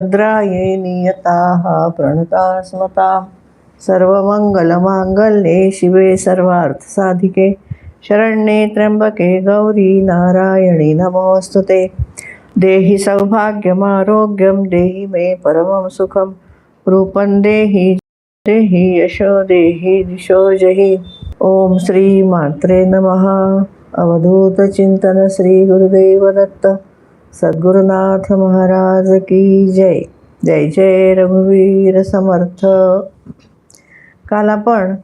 भद्राये नियताः प्रणताः स्मतां सर्वमङ्गलमाङ्गल्ये शिवे सर्वार्थसाधिके शरण्ये त्र्यम्बके गौरी नारायणी नमोऽस्तुते। देहि सौभाग्यमारोग्यं देहि मे परमं सुखं रूपं देहि देहि यशो देहि दिशो जहि। ओम श्री मात्रे नमः। अवधूत चिंतन श्री गुरुदेव दत्त सद्गुरुनाथ महाराज की जय। जय जय रघुवीर समर्थ। काल आपण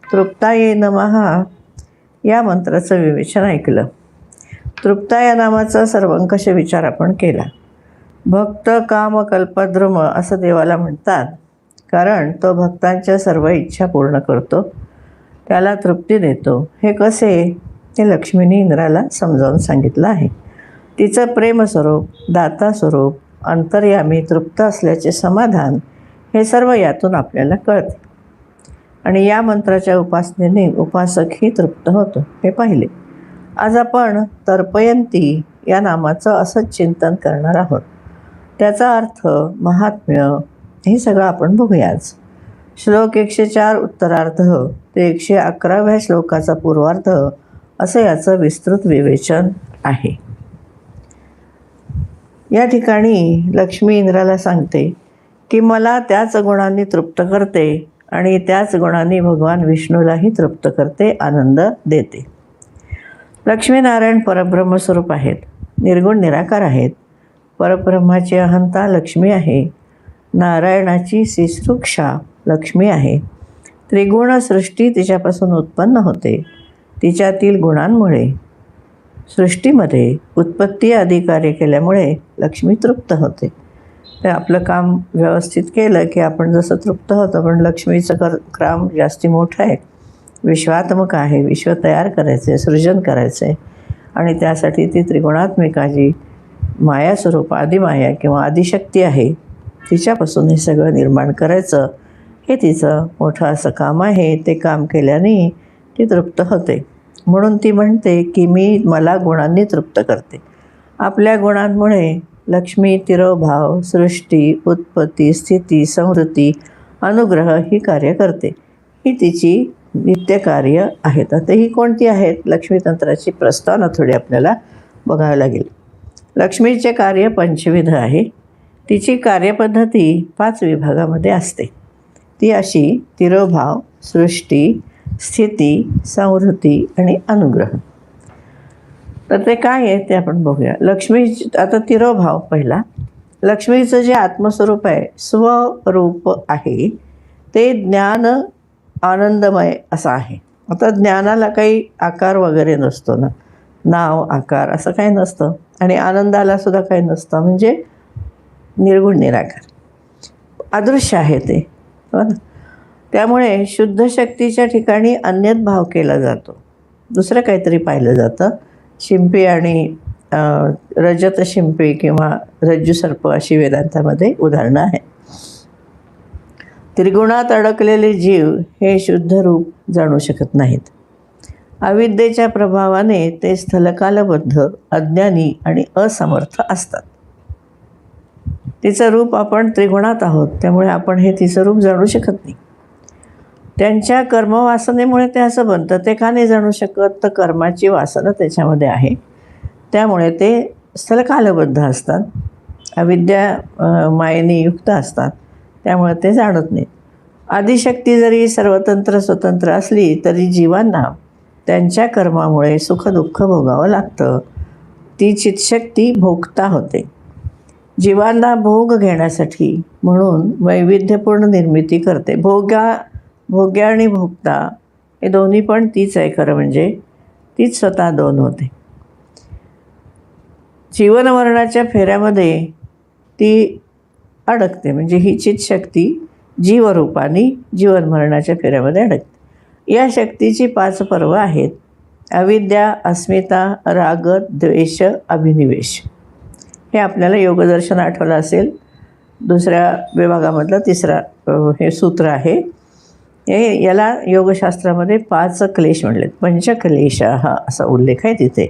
तृप्ताये नमः या मंत्राचं विवेचन ऐकलं. तृप्ता या नामाचा सर्वंकष विचार आपण केला. भक्त काम कल्पद्रुम असं देवाला म्हणतात, कारण तो भक्तांच्या सर्व इच्छा पूर्ण करतो, त्याला तृप्ती देतो. हे कसे ते लक्ष्मीने इंद्राला समजावून सांगितलं आहे. तिचं प्रेमस्वरूप, दाता स्वरूप, अंतर्यामी, तृप्त असल्याचे समाधान हे सर्व यातून आपल्याला कळते. आणि या मंत्राच्या उपासनेने उपासकही तृप्त होतो हे पाहिले. आज आपण तर्पयंती या नामाचं असंच चिंतन करणार आहोत. त्याचा अर्थ, महात्म्य हे सगळं आपण बघूया आज. श्लोक 104 उत्तरार्ध ते 111व्या श्लोकाचा पूर्वार्ध असं याचं विस्तृत विवेचन आहे. या ठिकाणी लक्ष्मी इंद्राला सांगते की मला त्याच गुणांनी तृप्त करते आणि त्याच गुणांनी भगवान विष्णूलाही तृप्त करते, आनंद देते. लक्ष्मीनारायण परब्रह्मस्वरूप आहेत, निर्गुण निराकार आहेत. परब्रह्माची अहंता लक्ष्मी आहे, नारायणाची सिसृक्षा लक्ष्मी आहे. त्रिगुण सृष्टी तिच्यापासून उत्पन्न होते. तिच्यातील गुणांमुळे सृष्टीमध्ये उत्पत्ती आदी कार्य केल्यामुळे लक्ष्मी तृप्त होते. तर आपलं काम व्यवस्थित केलं की आपण जसं तृप्त होतं, पण लक्ष्मीचं काम जास्ती मोठं आहे, विश्वात्मक आहे. विश्व तयार करायचं आहे, सृजन करायचं आहे. आणि त्यासाठी ती त्रिगुणात्मिका जी मायास्वरूप आदिमाया किंवा आदिशक्ती आहे, तिच्यापासून हे सगळं निर्माण करायचं हे तिचं मोठं असं काम आहे. ते काम केल्याने ती तृप्त होते. म्हणून ती म्हणते की मला गुणांनी तृप्त करते. आपल्या गुणांमुळे लक्ष्मी तिरोभाव, सृष्टी, उत्पत्ती, स्थिती, संवृत्ती, अनुग्रह ही कार्य करते. ही तिची नित्यकार्य आहेत. आता ही कोणती आहेत? लक्ष्मीतंत्राची प्रस्तावना थोडी आपल्याला बघावी लागेल. लक्ष्मीचे कार्य पंचविध आहे. तिची कार्यपद्धती 5 विभागामध्ये असते. ती अशी: तिरोभाव, सृष्टी, स्थिती, संवृत्ती आणि अनुग्रह. तर ते काय आहे ते आपण बघूया. लक्ष्मी, आता तिरोभाव पहिला. लक्ष्मीचं जे आत्मस्वरूप आहे, स्वरूप आहे, ते ज्ञान आनंदमय असं आहे. आता ज्ञानाला काही आकार वगैरे नसतो ना, नाव आकार असं काही नसतं. आणि आनंदाला सुद्धा काही नसतं, म्हणजे निर्गुण निराकार अदृश्य आहे ते, हो ना. त्यामुळे शुद्ध शक्तीच्या ठिकाणी अन्यत भाव केला जातो, दुसरं काहीतरी पाहिलं जातं. शिंपी आणि रजत शिंपी किंवा रज्जू सर्प अशी वेदांतामध्ये उदाहरणं आहेत. त्रिगुणात अडकलेले जीव हे शुद्ध रूप जाणू शकत नाहीत. अविद्येच्या प्रभावाने ते स्थलकालबद्ध, अज्ञानी आणि असमर्थ असतात. तिचं रूप, आपण त्रिगुणात आहोत त्यामुळे आपण हे तिचं रूप जाणू शकत नाही. त्यांच्या कर्मवासनेमुळे ते असं बनतं. ते का नाही जाणू शकत? तर कर्माची वासना त्याच्यामध्ये आहे, त्यामुळे ते स्थलकालबद्ध असतात, अविद्या मायेने युक्त असतात, त्यामुळे ते जाणत नाहीत. आदिशक्ती जरी सर्वतंत्र स्वतंत्र असली तरी जीवांना त्यांच्या कर्मामुळे सुखदुःख भोगावं लागतं. ती चितशक्ती भोगता होते. जीवांना भोग घेण्यासाठी म्हणून वैविध्यपूर्ण निर्मिती करते. भोग्य आणि भोगता हे दोन्ही पण तीच आहे. खरं म्हणजे तीच स्वतः दोन होते. जीवनमरणाच्या फेऱ्यामध्ये ती अडकते, म्हणजे ही चितशक्ती जीवरूपाने जीवनमरणाच्या फेऱ्यामध्ये अडकते. या शक्तीची 5 पर्व आहेत: अविद्या, अस्मिता, राग, द्वेष, अभिनिवेश. हे आपल्याला योगदर्शन आठवलं असेल, 2ऱ्या विभागामधलं 3रं हे सूत्र आहे. याला योगशास्त्रामध्ये 5 क्लेश म्हणलेत. पंचक्लेश हा असा उल्लेख आहे तिथे.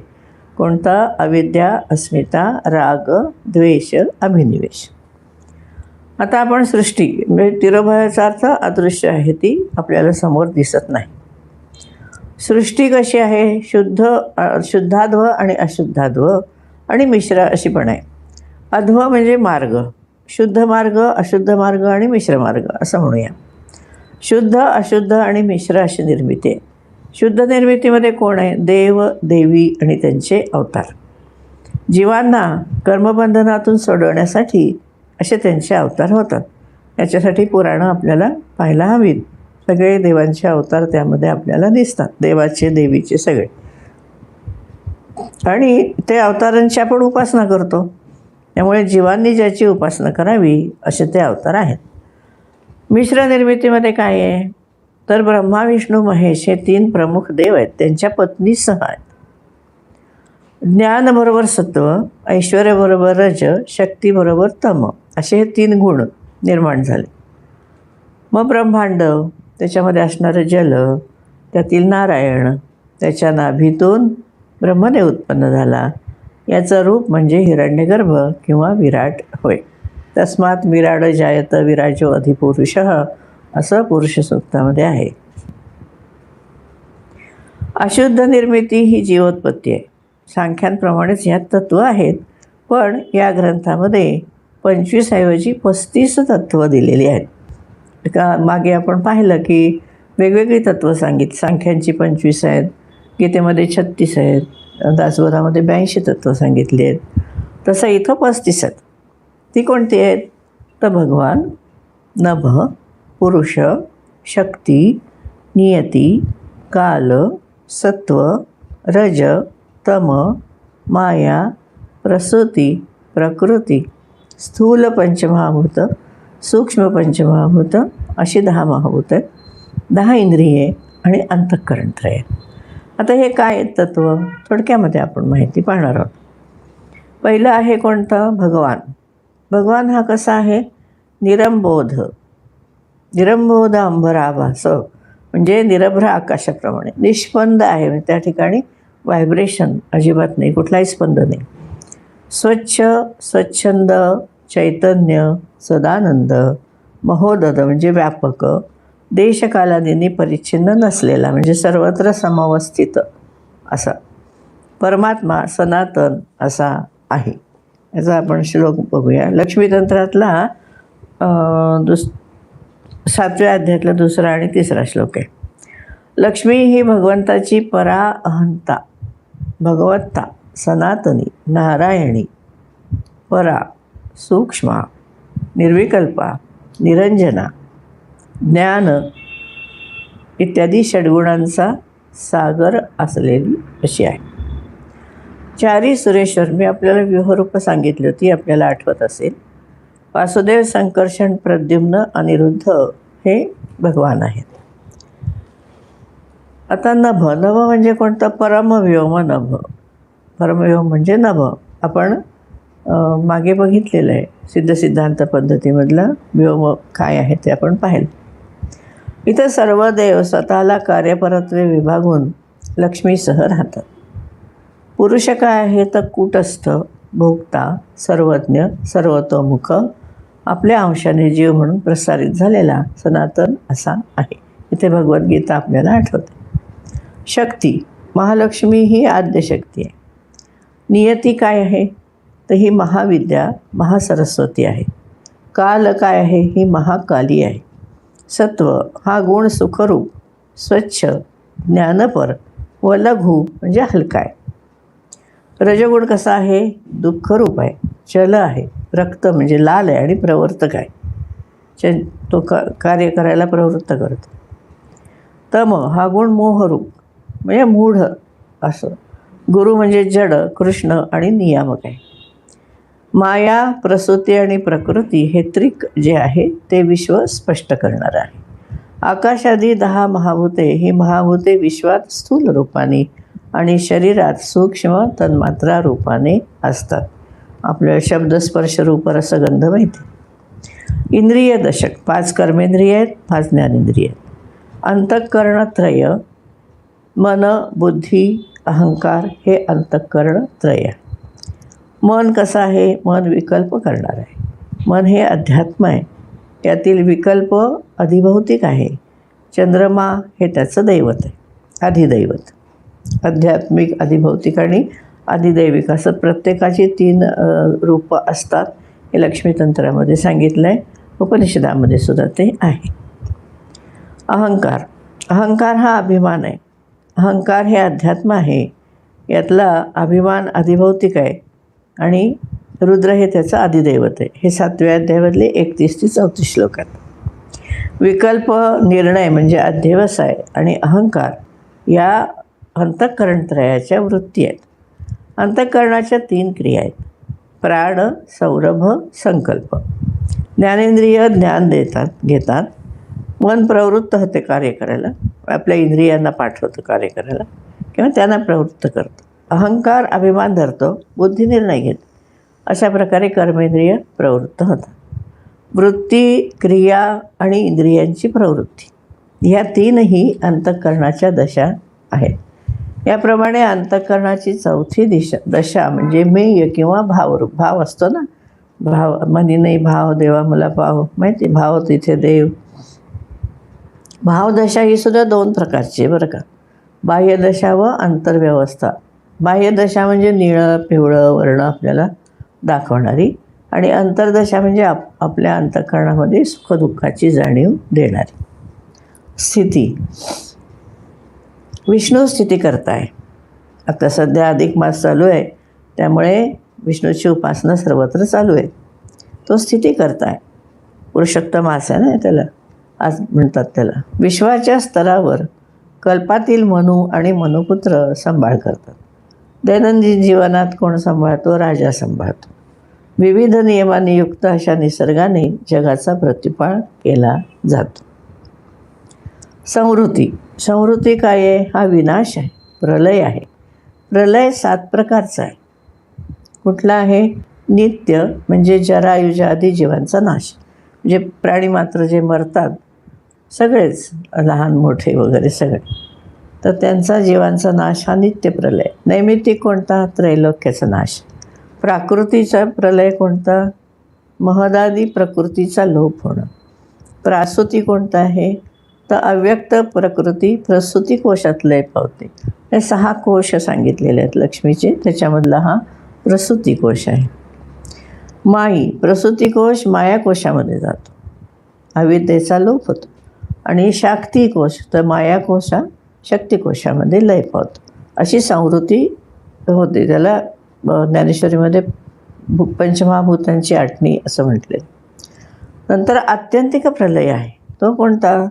कोणता? अविद्या, अस्मिता, राग, द्वेष, अभिनिवेश. आता आपण सृष्टी म्हणजे तिरोभावाचा अर्थ अदृश्य आहे, ती आपल्याला समोर दिसत नाही. सृष्टी कशी आहे? शुद्धाध्व आणि अशुद्धाध्व आणि मिश्र अशी पण आहे. अध्व म्हणजे मार्ग, शुद्ध मार्ग, अशुद्ध मार्ग आणि मिश्र मार्ग असं म्हणूया. शुद्ध, अशुद्ध आणि मिश्र अशी निर्मिती आहे. शुद्ध निर्मितीमध्ये कोण आहे? देव, देवी आणि त्यांचे अवतार. जीवांना कर्मबंधनातून सोडवण्यासाठी असे त्यांचे अवतार होतात. याच्यासाठी पुराणं आपल्याला पाहायला हवीत. सगळे देवांचे अवतार त्यामध्ये आपल्याला दिसतात, देवाचे, देवीचे सगळे. आणि ते अवतारांची आपण उपासना करतो. त्यामुळे जीवांनी ज्याची उपासना करावी असे ते अवतार आहेत. मिश्र निर्मितीमध्ये काय आहे? तर ब्रह्मा, विष्णू, महेश हे 3 प्रमुख देव आहेत, त्यांच्या पत्नीसह आहेत. ज्ञानबरोबर सत्व, ऐश्वर्याबरोबर रज, शक्तीबरोबर तम असे हे 3 गुण निर्माण झाले. मग ब्रह्मांड, त्याच्यामध्ये असणारं जल, त्यातील नारायण, त्याच्या नाभीतून ब्रह्मदेव उत्पन्न झाला. याचं रूप म्हणजे हिरण्यगर्भ किंवा विराट होय. तस्मात विराड जायत विराजो अधिपुरुषः असं पुरुष सूक्तामध्ये आहे. अशुद्ध निर्मिती ही जीवोत्पत्ती आहे. सांख्यांप्रमाणेच ह्यात तत्त्व आहेत, पण या ग्रंथामध्ये 25 ऐवजी 35 तत्त्व दिलेली आहेत. मागे आपण पाहिलं की वेगवेगळी तत्त्व सांख्यांची 25 आहेत, गीतेमध्ये 36 आहेत, दासबोधामध्ये 82 तत्त्व सांगितली आहेत. तसं इथं 35 आहेत. ती कोणती आहेत? तर भगवान, नभ, पुरुष, शक्ती, नियती, काल, सत्व, रज, तम, माया, प्रसूती, प्रकृती, स्थूल पंचमहाभूत, सूक्ष्म पंचमहाभूत अशी 10 महाभूत आहेत, 10 इंद्रिये आणि अंतःकरणत्रय. आता हे काय आहेत तत्त्व? थोडक्यामध्ये आपण माहिती पाहणार आहोत. पहिलं आहे कोणतं? भगवान. भगवान हा कसा आहे? निरंबोध, निरंबोध अंबराभास म्हणजे निरभ्र आकाशाप्रमाणे. निष्पंद आहे, म्हणजे त्या ठिकाणी व्हायब्रेशन अजिबात नाही, कुठलाही स्पंद नाही. स्वच्छ, स्वच्छंद, चैतन्य, सदानंद, महोदध म्हणजे व्यापक, देशकालादींनी परिच्छिन्न नसलेला म्हणजे सर्वत्र समावस्थित असा परमात्मा सनातन असा आहे. याचा आपण श्लोक बघूया. लक्ष्मीतंत्रातला 7व्या अध्यायातला 2रा आणि 3रा श्लोक आहे. लक्ष्मी ही भगवंताची परा अहंता, भगवत्ता, सनातनी, नारायणी, परा, सूक्ष्मा, निर्विकल्पा, निरंजना, ज्ञान इत्यादी षड्गुणांचा सागर असलेली अशी आहे. 4 सुरेश्वर मी आपल्याला व्यूहरूप सांगितली होती, आपल्याला आठवत असेल. वासुदेव, संकर्षण, प्रद्युम्न, अनिरुद्ध हे भगवान आहेत. आता नभ. नभ म्हणजे कोणतं? परमव्योम नभ. परमव्योम म्हणजे नभ. आपण मागे बघितलेलं आहे, सिद्धांत पद्धतीमधलं व्योम काय आहे ते आपण पाहिलं. इथं सर्व देव स्वतःला कार्यपरत्वे विभागून लक्ष्मीसह राहतात. पुरुष काय आहे? तर कूटस्थ, भोक्ता, सर्वज्ञ, सर्वतोमुख, आपल्या अंशाने जीव म्हणून प्रसारित झालेला सनातन असा आहे. इथे भगवद्गीता आपल्याला आठवते. शक्ती. महालक्ष्मी ही आद्यशक्ती आहे. नियती काय आहे? तर ही महाविद्या, महासरस्वती आहे. काल काय आहे? ही महाकाली आहे. सत्व हा गुण सुखरूप, स्वच्छ, ज्ञानपर व लघु म्हणजे हलका आहे. रजगुण कसा आहे? दुःखरूप आहे, चल आहे, रक्त म्हणजे लाल आहे आणि प्रवर्तक आहे. तो कार्य करायला प्रवृत्त करतो. तम हा गुण मोहरूप म्हणजे मूढ असं. गुरु म्हणजे जड, कृष्ण आणि नियामक आहे. माया, प्रसूती आणि प्रकृती हे त्रिक जे आहे ते विश्व स्पष्ट करणार आहे. आकाशादी 10 महाभूते ही महाभूते विश्वात स्थूल रूपाने आणि शरीरात सूक्ष्म तन्मात्रा रूपाने असतात. आपल्या शब्दस्पर्श रूप रसगंध माहिती. इंद्रिय दशक 5 कर्मेंद्रिय आहेत, 5 ज्ञानेंद्रिय आहेत. अंतःकरणत्रय मन, बुद्धी, अहंकार हे अंतःकरणत्रय आहे. मन कसं आहे? मन विकल्प करणार आहे. मन हे अध्यात्म आहे. यातील विकल्प अधिभौतिक आहे. चंद्रमा हे त्याचं दैवत आहे, अधिदैवत. आध्यात्मिक, अधिभौतिक आणि अधिदैविक असं प्रत्येकाची 3 रूपं असतात. हे लक्ष्मीतंत्रामध्ये सांगितलं आहे. उपनिषदामध्ये सुद्धा ते आहे. अहंकार. अहंकार हा अभिमान आहे. अहंकार हे अध्यात्म आहे. यातला अभिमान अधिभौतिक आहे आणि रुद्र हे त्याचं अधिदैवत आहे. हे 7व्या अध्यायामधले 31 ते 34 श्लोक आहेत. विकल्प, निर्णय म्हणजे अध्यवसाय आणि अहंकार या अंतःकरणत्रयाच्या वृत्ती आहेत. अंतःकरणाच्या 3 क्रिया आहेत: प्राण, सौरभ, संकल्प. ज्ञानेंद्रिय ज्ञान घेतात. मन प्रवृत्त होते कार्य करायला, आपल्या इंद्रियांना पाठवतं कार्य करायला किंवा त्यांना प्रवृत्त करतं. अहंकार अभिमान धरतो, बुद्धी निर्णय घेते. अशा प्रकारे कर्मेंद्रिय प्रवृत्त होतात. वृत्ती, क्रिया आणि इंद्रियांची प्रवृत्ती ह्या 3ही अंतःकरणाच्या दशा आहेत. याप्रमाणे अंतःकरणाची 4थी दशा म्हणजे मेय किंवा भावरूप. भाव असतो ना, भाव मनी नाही भाव देवा मला पाव, माहिती, भाव तिथे देव. भावदशा ही सुद्धा 2 प्रकारची आहे बरं का. बाह्यदशा व अंतर्व्यवस्था. बाह्यदशा म्हणजे निळं पिवळं वर्ण आपल्याला दाखवणारी, आणि अंतर्दशा म्हणजे आपल्या अंतःकरणामध्ये सुखदुःखाची जाणीव देणारी स्थिती. विष्णू स्थिती करताय. आता सध्या अधिक मास चालू आहे, त्यामुळे विष्णूची उपासना सर्वत्र चालू आहे. तो स्थिती करताय. पुरुषोत्तम मास आहे ना त्याला, आज म्हणतात त्याला. विश्वाच्या स्तरावर कल्पातील मनू आणि मनुपुत्र सांभाळ करतात. दैनंदिन जीवनात कोण सांभाळतो? राजा सांभाळतो. विविध नियमांनी युक्त अशा निसर्गाने जगाचा प्रतिपाळ केला जातो. संवृत्ती. संवृत्ती काय आहे? हा विनाश आहे, प्रलय आहे. प्रलय 7 प्रकारचा आहे. कुठला आहे? नित्य म्हणजे जरायुजा आदी जीवांचा नाश. म्हणजे प्राणी मात्र जे मरतात सगळेच, लहान मोठे वगैरे सगळे, तर त्यांचा जीवांचा नाश हा नित्य प्रलय. नैमित्तिक कोणता? त्रैलोक्याचा नाश. प्राकृतीचा प्रलय कोणता? महदादी प्रकृतीचा लोप होणं. प्रासुती कोणता आहे? तर अव्यक्त प्रकृती प्रसूती कोशात लय पावते. हे 6 कोश सांगितलेले आहेत लक्ष्मीचे, त्याच्यामधला हा प्रसूती कोश आहे. माई. प्रसूती कोश मायाकोशामध्ये जातो, अविद्येचा लोप होतो. आणि शाक्ती कोश तर मायाकोशा शक्तिकोशामध्ये लय पावतो. अशी संवृत्ती होते. त्याला ज्ञानेश्वरीमध्ये पंचमहाभूतांची आठणी असं म्हटले. नंतर आत्यंतिक प्रलय आहे. तो कोणता?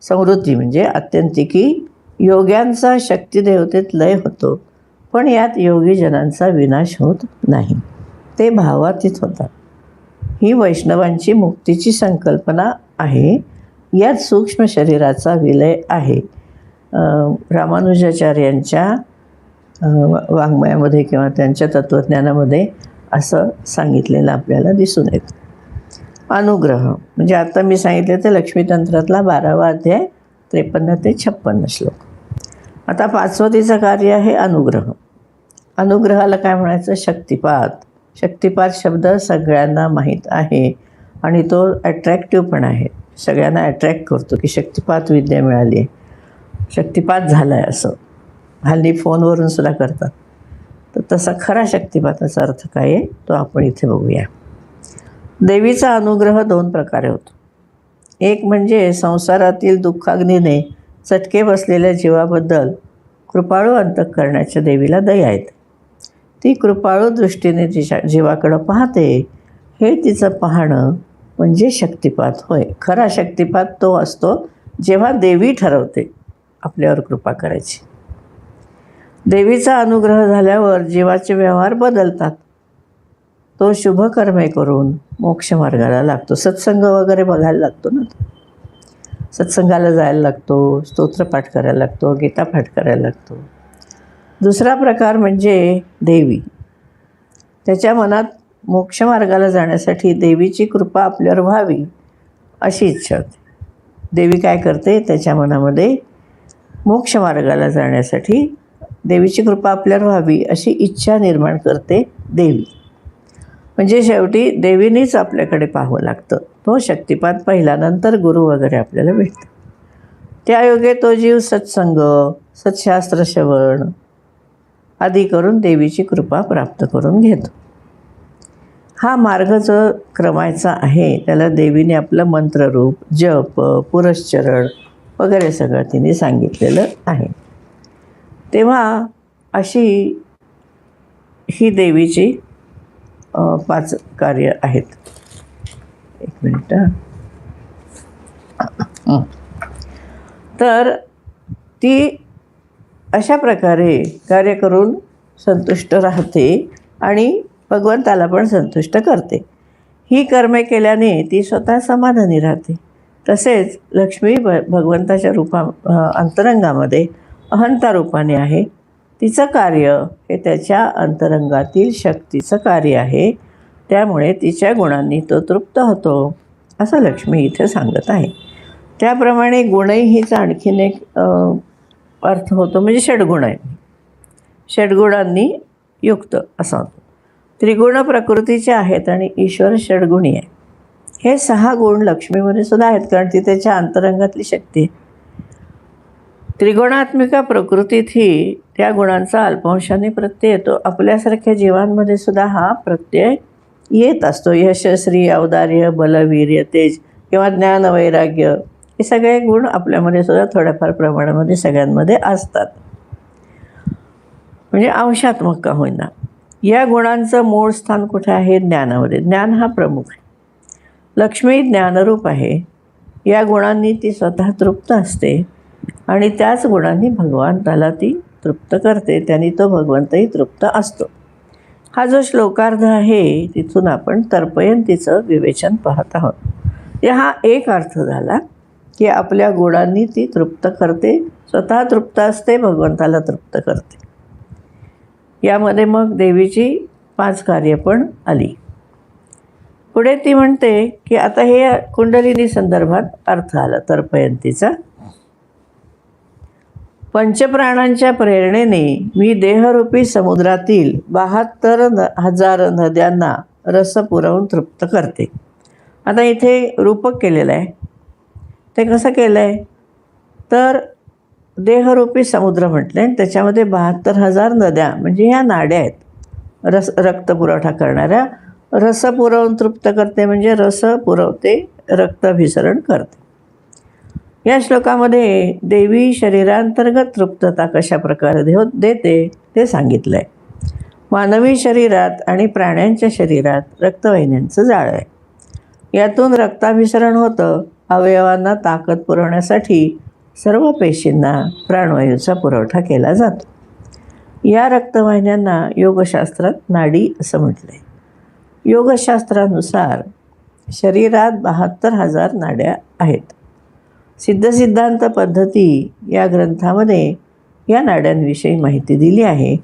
संवृत्ती म्हणजे आत्यंतिकी योग्यांचा शक्तिदेवतेत लय होतो, पण यात योगीजनांचा विनाश होत नाही. ते भावातीत होतात. ही वैष्णवांची मुक्तीची संकल्पना आहे. यात सूक्ष्म शरीराचा विलय आहे. रामानुजाचार्यांच्या वाङ्मयामध्ये किंवा त्यांच्या तत्त्वज्ञानामध्ये असं सांगितलेलं आपल्याला दिसून येतं. अनुग्रह म्हणजे आता मी सांगितले ते लक्ष्मीतंत्रातला 12वा अध्याय 53 ते 56 श्लोक. आता 5वं तिचं कार्य आहे अनुग्रह. अनुग्रहाला काय म्हणायचं? शक्तिपात. शक्तिपात शब्द सगळ्यांना माहीत आहे आणि तो ॲट्रॅक्टिव्ह पण आहे. सगळ्यांना ॲट्रॅक्ट करतो की शक्तिपात विद्या मिळाली आहे, शक्तिपात झाला आहे असं. हल्ली फोनवरून सुद्धा करतात. तर तसा खरा शक्तिपाताचा अर्थ काय आहे तो आपण इथे बघूया. देवीचा अनुग्रह 2 प्रकारे होतो. एक म्हणजे संसारातील दुःखाग्नीने चटके बसलेल्या जीवाबद्दल कृपाळू अंतःकरणाच्या देवीला दया येते. ती कृपाळू दृष्टीने जीवाकडं पाहते. हे तिचं पाहणं म्हणजे शक्तिपात होय. खरा शक्तिपात तो असतो जेव्हा देवी ठरवते आपल्यावर कृपा करायची. देवीचा अनुग्रह झाल्यावर जीवाचे व्यवहार बदलतात. तो शुभकर्मे करून मोक्षमार्गाला लागतो. सत्संग वगैरे बघायला लागतो ना, सत्संगाला जायला लागतो, स्तोत्रपाठ करायला लागतो, गीतापाठ करायला लागतो. दुसरा प्रकार म्हणजे देवी. त्याच्या मनात मोक्षमार्गाला जाण्यासाठी देवीची कृपा आपल्यावर व्हावी अशी इच्छा होते. देवी काय करते? त्याच्या मनामध्ये मोक्षमार्गाला जाण्यासाठी देवीची कृपा आपल्यावर व्हावी अशी इच्छा निर्माण करते देवी. म्हणजे शेवटी देवीनीच आपल्याकडे पाहावं लागतं. तो शक्तिपात पहिला, नंतर गुरु वगैरे आपल्याला भेटतो. त्यायोगे तो जीव सत्संग, सत्शास्त्र श्रवण आदी करून देवीची कृपा प्राप्त करून घेतो. हा मार्ग जो क्रमायचा आहे त्याला देवीने आपलं मंत्ररूप, जप, पुरश्चरण वगैरे सगळं तिने सांगितलेलं आहे. तेव्हा अशी ही देवीची 5 कार्य आहेत. एक मिनिट. तर ती अशा प्रकारे कार्य करून संतुष्ट राहते आणि भगवंताला पण संतुष्ट करते. ही कर्मे केल्याने ती स्वतः समाधानी राहते. तसेच लक्ष्मी भगवंताच्या अंतरंगामध्ये अहंता रूपाने आहे. तिचं कार्य हे त्याच्या अंतरंगातील शक्तीचं कार्य आहे. त्यामुळे तिच्या गुणांनी तो तृप्त होतो असं लक्ष्मी इथे सांगत आहे. त्याप्रमाणे गुणहीचा आणखीन एक अर्थ होतो, म्हणजे षड्गुण आहे. षड्गुणांनी युक्त असा होतो. त्रिगुण प्रकृतीचे आहेत आणि ईश्वर षड्गुणी आहे. हे 6 गुण लक्ष्मीमध्ये सुद्धा आहेत, कारण ती त्याच्या अंतरंगातली शक्ती आहे. त्रिगुणात्मिका प्रकृतीत ही त्या गुणांचा अल्पांशाने प्रत्यय येतो. आपल्यासारख्या जीवांमध्ये सुद्धा हा प्रत्यय येत असतो. यश, श्री, औदार्य, बल, वीर्य, तेज किंवा ज्ञान, वैराग्य हे सगळे गुण आपल्यामध्ये सुद्धा थोड्याफार प्रमाणामध्ये सगळ्यांमध्ये असतात, म्हणजे अंशात्मक का होईना. या गुणांचं मूळ स्थान कुठे आहे? ज्ञानामध्ये. ज्ञान हा प्रमुख आहे. लक्ष्मी ज्ञानरूप आहे. या गुणांनी ती स्वतः तृप्त असते आणि त्याच गुणांनी भगवंताला ती तृप्त करते. त्यांनी तो भगवंतही तृप्त असतो. हा जो श्लोकार्ध आहे तिथून आपण तर्पयंतीचं विवेचन पाहत आहोत. हा एक अर्थ झाला की आपल्या गुणांनी ती तृप्त करते, स्वतः तृप्त असते, भगवंताला तृप्त करते. यामध्ये मग देवीची 5 कार्य पण आली. पुढे ती म्हणते की आता हे कुंडलिनी संदर्भात अर्थ आला तर्पयंतीचा. पंचप्राणांच्या प्रेरणेने मी देहरूपी समुद्रातील 72,000 नद्यांना रस पुरवून तृप्त करते. आता इथे रूपक केलेलं आहे. ते कसं केलं आहे? तर देहरूपी समुद्र म्हटले आणि त्याच्यामध्ये 72,000 नद्या म्हणजे ह्या नाड्या आहेत रक्त पुरवठा करणाऱ्या. रस पुरवून तृप्त करते म्हणजे रस पुरवते, रक्ताभिसरण करते. या श्लोकामध्ये देवी शरीरांतर्गत तृप्तता कशा प्रकारे देते ते सांगितलं आहे. मानवी शरीरात आणि प्राण्यांच्या शरीरात रक्तवाहिन्यांचं जाळं आहे. यातून रक्ताभिसरण होतं. अवयवांना ताकद पुरवण्यासाठी सर्व पेशींना प्राणवायूचा पुरवठा केला जातो. या रक्तवाहिन्यांना योगशास्त्रात नाडी असं म्हटलं आहे. योगशास्त्रानुसार शरीरात 72,000 नाड्या आहेत. सिद्धसिद्धांत पद्धती या ग्रंथामध्ये या नाड्यांविषयी माहिती दिली आहे.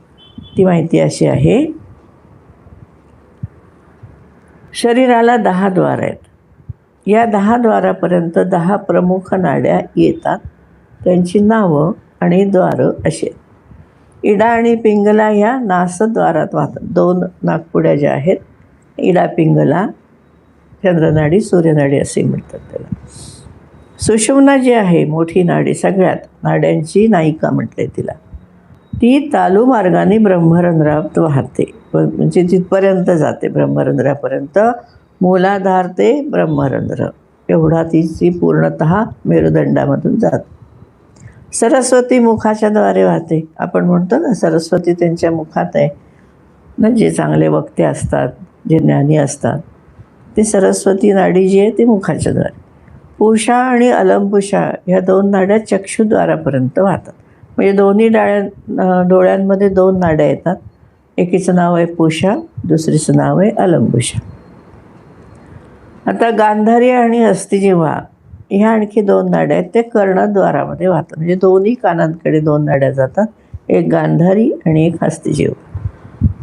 ती माहिती अशी आहे. शरीराला 10 द्वार आहेत. या 10 द्वारापर्यंत 10 प्रमुख नाड्या येतात. त्यांची नावं आणि द्वारं अशी आहेत. इडा आणि पिंगला ह्या नासद्वारात वाहतात. 2 नाकपुड्या ज्या आहेत, इडा पिंगला, चंद्रनाडी, सूर्यनाडी असे म्हणतात त्याला. सुषुम्ना जी आहे मोठी नाडी, सगळ्यात नाड्यांची नायिका म्हटले तिला, ती तालू मार्गाने ब्रह्मरंध्रात वाहते, म्हणजे तिथपर्यंत जाते ब्रह्मरंध्रापर्यंत. मूलाधार ते ब्रह्मरंध्र एवढा तिची पूर्णतः मेरुदंडामधून जाते. सरस्वती मुखाच्या द्वारे वाहते. आपण म्हणतो ना सरस्वती त्यांच्या मुखात आहे ना. जे चांगले वक्ते असतात, जे ज्ञानी असतात, ते सरस्वती नाडी जी आहे ती मुखाच्या द्वारे. पुषा आणि अलंपुषा ह्या 2 नाड्या चक्षुद्वारापर्यंत वाहतात. म्हणजे दोन्ही डोळ्यांमध्ये 2 नाड्या येतात. एकीचं नाव आहे पुषा, दुसरीचं नाव आहे अलंपुषा. आता गांधारी आणि हस्तिजिव्हा ह्या आणखी 2 नाड्या आहेत. ते कर्णद्वारामध्ये वाहतात. म्हणजे दोन्ही कानांकडे 2 नाड्या जातात. एक गांधारी आणि एक हस्तिजिव्हा.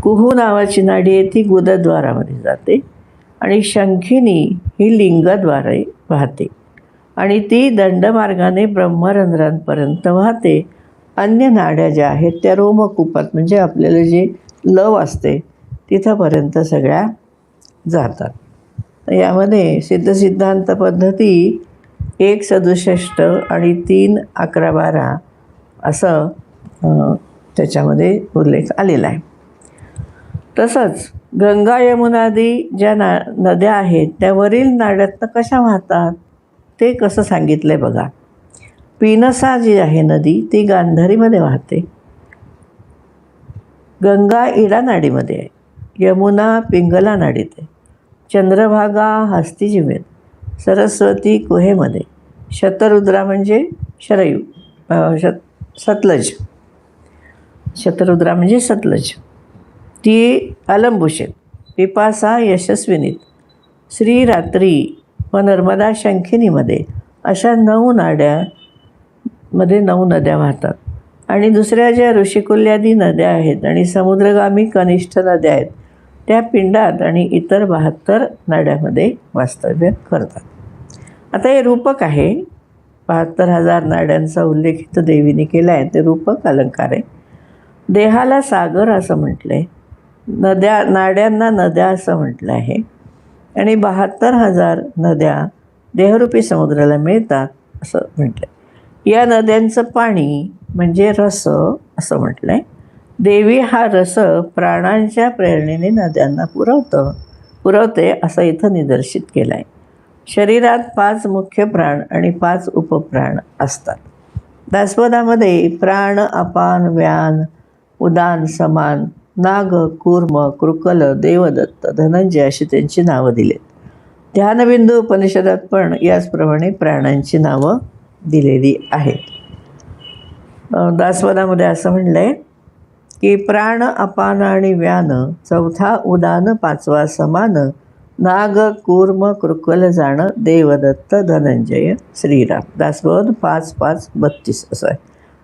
कुहू नावाची नाडी आहे ती गुदद्वारामध्ये जाते. आणि शंखिनी ही लिंगद्वारे वाहते आणि ती दंडमार्गाने ब्रह्मरंध्रांपर्यंत वाहते. अन्य नाड्या ज्या आहेत त्या रोमकूपात, म्हणजे आपल्याला जे लव असते तिथंपर्यंत सगळ्या जातात. तर यामध्ये सिद्धसिद्धांत पद्धती 1:67 आणि 3:11-12 असं त्याच्यामध्ये उल्लेख आलेला आहे. तसंच गंगा यमुनादी ज्या नद्या आहेत त्या वरील नाड्यातनं कशा वाहतात ते कसं सांगितलं आहे बघा. पिनसा जी आहे नदी ती गांधारीमध्ये वाहते, गंगा इडा नाडीमध्ये आहे, यमुना पिंगला नाडीत आहे, चंद्रभागा हस्तिजिमेत, सरस्वती कुहेमध्ये, शतरुद्रा म्हणजे शरयू सतलज, शतरुद्रा म्हणजे सतलज ती अलंबुशेत, पिपासा यशस्विनीत, श्रीरात्री व नर्मदा शंखिनीमध्ये अशा 9 नाड्यामध्ये 9 नद्या वाहतात. आणि दुसऱ्या ज्या ऋषिकुल्यादी नद्या आहेत आणि समुद्रगामी कनिष्ठ नद्या आहेत त्या पिंडात आणि इतर 72 नाड्यामध्ये वास्तव्य करतात. आता हे रूपक आहे. 72,000 नाड्यांचा उल्लेख इथं देवीने केला आहे. ते रूपक अलंकार आहे. देहाला सागर असं म्हटलं आहे, नाड्यांना नद्या असं म्हटलं आहे आणि 72,000 नद्या देहरूपी समुद्राला मिळतात असं म्हटलं आहे. या नद्यांचं पाणी म्हणजे रस असं म्हटलं आहे. देवी हा रस प्राणांच्या प्रेरणेने नद्यांना पुरवते असं इथं निदर्शित केलं आहे. शरीरात 5 मुख्य प्राण आणि 5 उपप्राण असतात. दासपदामध्ये प्राण, अपान, व्यान, उदान, समान, नाग, कूर्म, कृकल, देवदत्त, धनंजय अशी त्यांची नावं दिलेत. ध्यानबिंदू उपनिषदात पण याचप्रमाणे प्राणांची नावं दिलेली आहेत. दासपदामध्ये असं म्हणलं आहे की प्राण, अपान आणि व्यान, 4था उदान, 5वा समान, नाग, कूर्म, कृकल, जाण, देवदत्त, धनंजय, श्रीराम. दासबोध 5-5-32 असं आहे.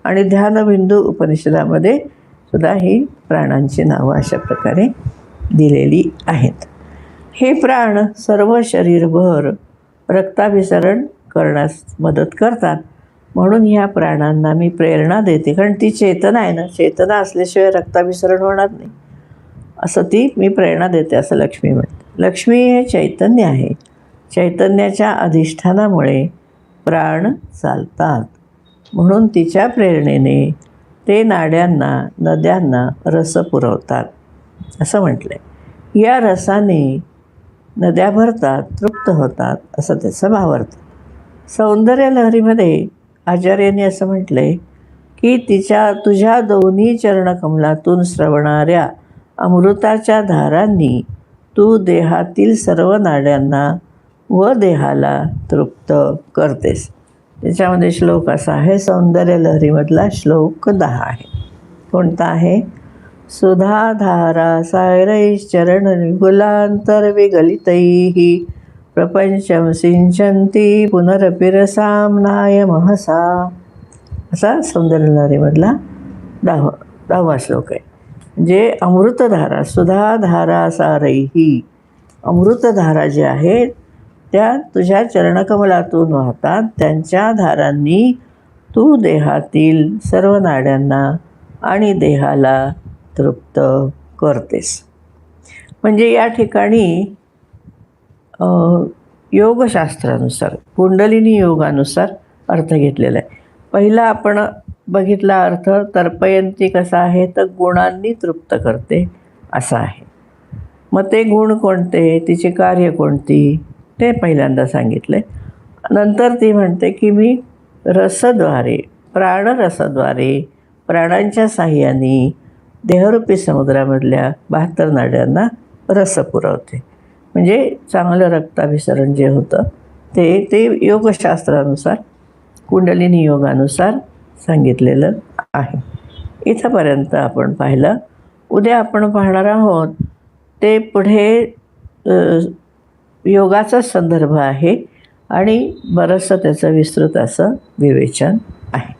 आणि ध्यानबिंदू उपनिषदामध्ये सुद्धा ही प्राणांची नावं अशा प्रकारे दिलेली आहेत. हे प्राण सर्व शरीरभर रक्ताभिसरण करण्यास मदत करतात. म्हणून ह्या प्राणांना मी प्रेरणा देते, कारण ती चेतना आहे ना, चेतना असल्याशिवाय रक्ताभिसरण होणार नाही, असं ती मी प्रेरणा देते असं लक्ष्मी म्हणते. लक्ष्मी हे चैतन्य आहे. चैतन्याच्या अधिष्ठानामुळे प्राण चालतात. म्हणून तिच्या प्रेरणेने ते नाड्यांना, नद्यांना रस पुरवतात असं म्हटलं आहे. या रसाने नद्या भरतात, तृप्त होतात असं त्याचं भावार्थ. सौंदर्य लहरीमध्ये आचार्यांनी असं म्हटलं आहे की तुझ्या दोन्ही चरणकमलातून स्रवणाऱ्या अमृताच्या धारांनी तू देहातील सर्व नाड्यांना व देहाला तृप्त करतेस. त्याच्यामध्ये श्लोक असा आहे, सौंदर्य लहरीमधला श्लोक 10 आहे. कोणता आहे? सुधाधारा सायरैश्चरण विगुलांतर्विगलितैः प्रपंचम सिंचंती पुनरपिरसाम्नाय महसा. असा सौंदर्यलहरीमधला 10वा श्लोक आहे. म्हणजे अमृतधारा, सुधाधारा सारैही, अमृतधारा ज्या आहेत त्या तुझ्या चरणकमलातून वाहतात. त्यांच्या धारांनी तू देहातील सर्व नाड्यांना आणि देहाला तृप्त करतेस. म्हणजे या ठिकाणी योगशास्त्रानुसार, कुंडलिनी योगानुसार अर्थ घेतलेला आहे. पहिला आपण बघितला अर्थ तर्पयंती कसा आहे, तर गुणांनी तृप्त करते असा आहे. मग ते गुण कोणते, तिची कार्य कोणती ते पहिल्यांदा सांगितलं आहे. नंतर ती म्हणते की मी रसद्वारे, प्राणरसाद्वारे, प्राणांच्या साह्याने देहरूपी समुद्रामधल्या 72 नाड्यांना रस पुरवते. म्हणजे चांगलं रक्ताभिसरण जे होतं ते योगशास्त्रानुसार, कुंडलिनी योगानुसार सांगितलेलं आहे. इथंपर्यंत आपण पाहिलं. उद्या आपण पाहणार आहोत ते पुढे योगाचा संदर्भ आहे आणि बरंचसं त्याचं विस्तृत असं विवेचन आहे.